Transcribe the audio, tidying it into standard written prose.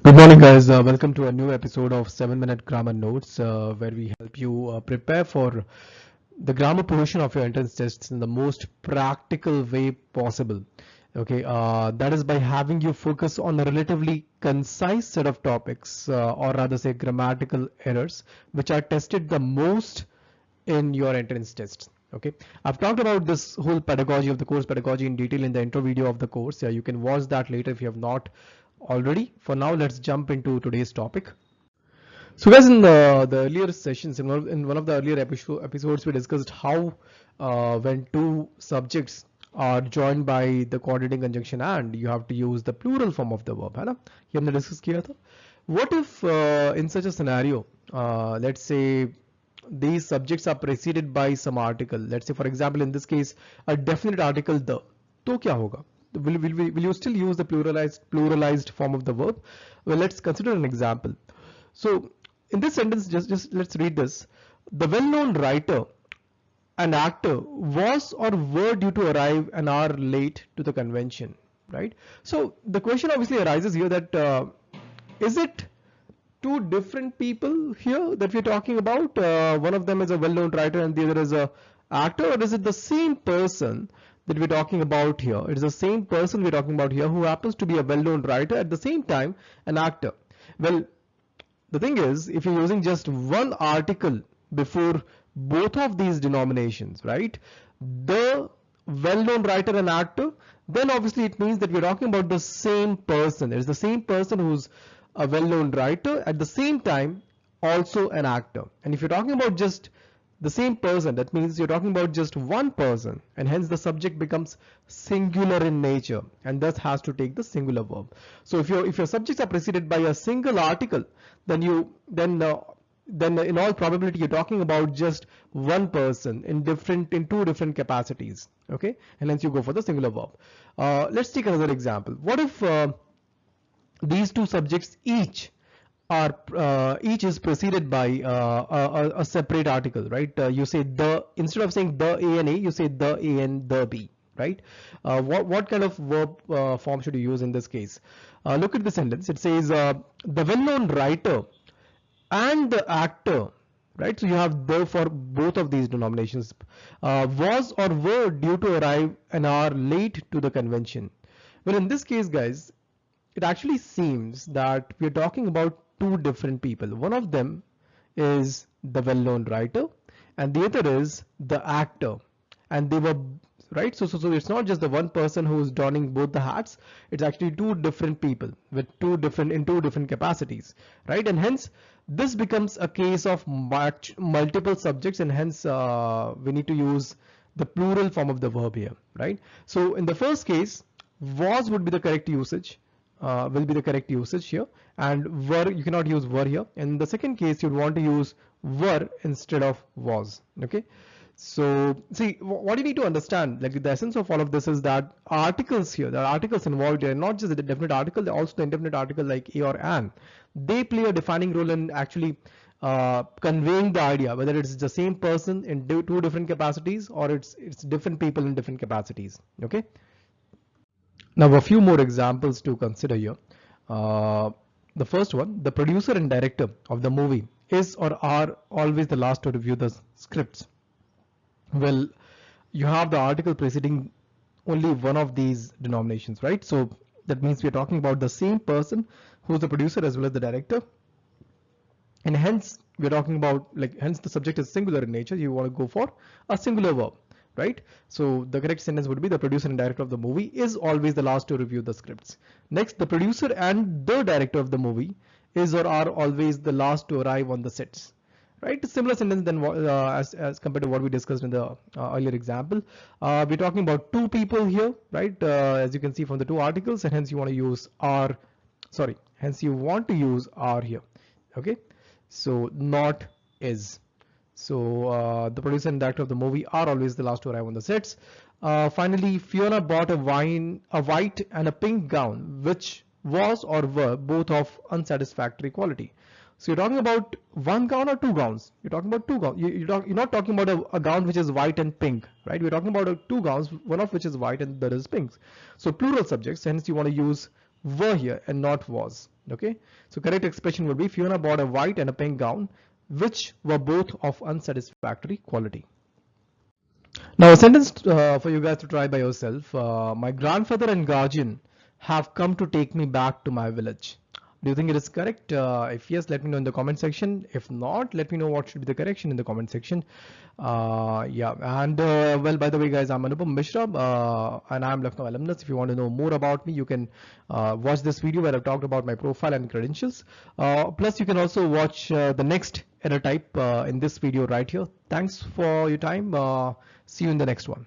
Good morning, guys. Welcome to a new episode of 7 Minute Grammar Notes, where we help you prepare for the grammar portion of your entrance tests in the most practical way possible. Okay, that is by having you focus on a relatively concise set of topics, or rather say grammatical errors, which are tested the most in your entrance tests. Okay, I've talked about this whole pedagogy of the course pedagogy in detail in the intro video of the course. You can watch that later if you have not already. For now, let's jump into today's topic. So guys, in the earlier sessions, in one of the earlier episodes, we discussed how when two subjects are joined by the coordinating conjunction and you have to use the plural form of the verb, है ना? ये हमने discuss किया था. What if in such a scenario, let's say these subjects are preceded by some article. Let's say, for example, in this case, a definite article the. तो क्या होगा? Will you still use the pluralized form of the verb? Well, let's consider an example. So in this sentence, just let's read this. The well-known writer and actor was or were due to arrive an hour late to the convention, right? So the question obviously arises here that is it two different people here that we're talking about? One of them is a well-known writer and the other is a actor, or is it the same person that we're talking about here? It is the same person we're talking about here who happens to be a well-known writer at the same time an actor. Well, the thing is, if you're using just one article before both of these denominations, right? The well-known writer and actor, then obviously it means that we're talking about the same person. It's the same person who's a well-known writer at the same time also an actor. And if you're talking about just the same person, that means you're talking about just one person, and hence the subject becomes singular in nature and thus has to take the singular verb. So if your subjects are preceded by a single article, then in all probability you're talking about just one person in two different capacities. Okay, and hence you go for the singular verb. Let's take another example. What if these two subjects each is preceded by a separate article, right? You say the, instead of saying the A and A, you say the A and the B, right? What kind of verb form should you use in this case? Look at the sentence. It says the well-known writer and the actor, right? So you have the for both of these denominations, was or were due to arrive an hour late to the convention. Well, in this case, guys, it actually seems that we're talking about two different people. One of them is the well-known writer and the other is the actor, and they were right. So it's not just the one person who's donning both the hats. It's actually two different people with two different capacities, right? And hence this becomes a case of multiple subjects, and hence we need to use the plural form of the verb here, right? So in the first case, was would be the correct usage. Will be the correct usage here, and were, you cannot use were here. In the second case, you'd want to use were instead of was. Okay, so see, what you need to understand, like the essence of all of this is that articles here, the articles involved here, not just the definite article, they're also the indefinite article like a or an. They play a defining role in actually conveying the idea, whether it's the same person in two different capacities or it's different people in different capacities. Okay. Now a few more examples to consider here. The first one, the producer and director of the movie is or are always the last to review the scripts. Well, you have the article preceding only one of these denominations, right? So that means we're talking about the same person who's the producer as well as the director. And hence we're talking about, like, hence the subject is singular in nature. You want to go for a singular verb, right? So the correct sentence would be the producer and director of the movie is always the last to review the scripts. Next, the producer and the director of the movie is or are always the last to arrive on the sets, right? A similar sentence than as compared to what we discussed in the earlier example. We're talking about two people here, right? As you can see from the two articles, and hence you want to use are, hence you want to use are here. Okay, so not is. So the producer and director of the movie are always the last to arrive on the sets. Finally, Fiona bought a white and a pink gown, which was or were both of unsatisfactory quality. So you're talking about one gown or two gowns? You're talking about two gowns. You're not talking about a gown which is white and pink, right? We're talking about two gowns, one of which is white and the other is pink. So plural subjects, hence you want to use were here and not was. Okay, so correct expression would be Fiona bought a white and a pink gown, which were both of unsatisfactory quality. Now, a sentence for you guys to try by yourself. My grandfather and guardian have come to take me back to my village. Do you think it is correct? If yes, let me know in the comment section. If not, let me know what should be the correction in the comment section. Yeah, and well, by the way, guys, I'm Anupam Mishra, and I'm Lucknow alumnus. If you want to know more about me, you can watch this video where I've talked about my profile and credentials. Plus, you can also watch the next error type in this video right here. Thanks for your time. See you in the next one.